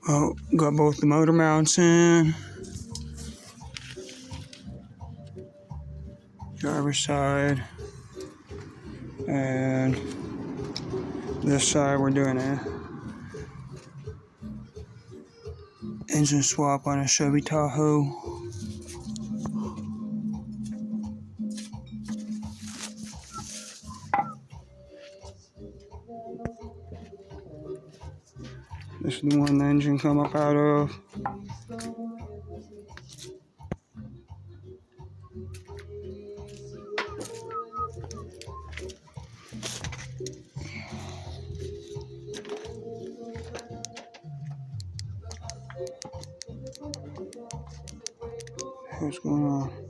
Oh, got both the motor mounts in. Driver's side. And this side we're doing a engine swap on a Chevy Tahoe. This is the one the engine come up out of. What's going on?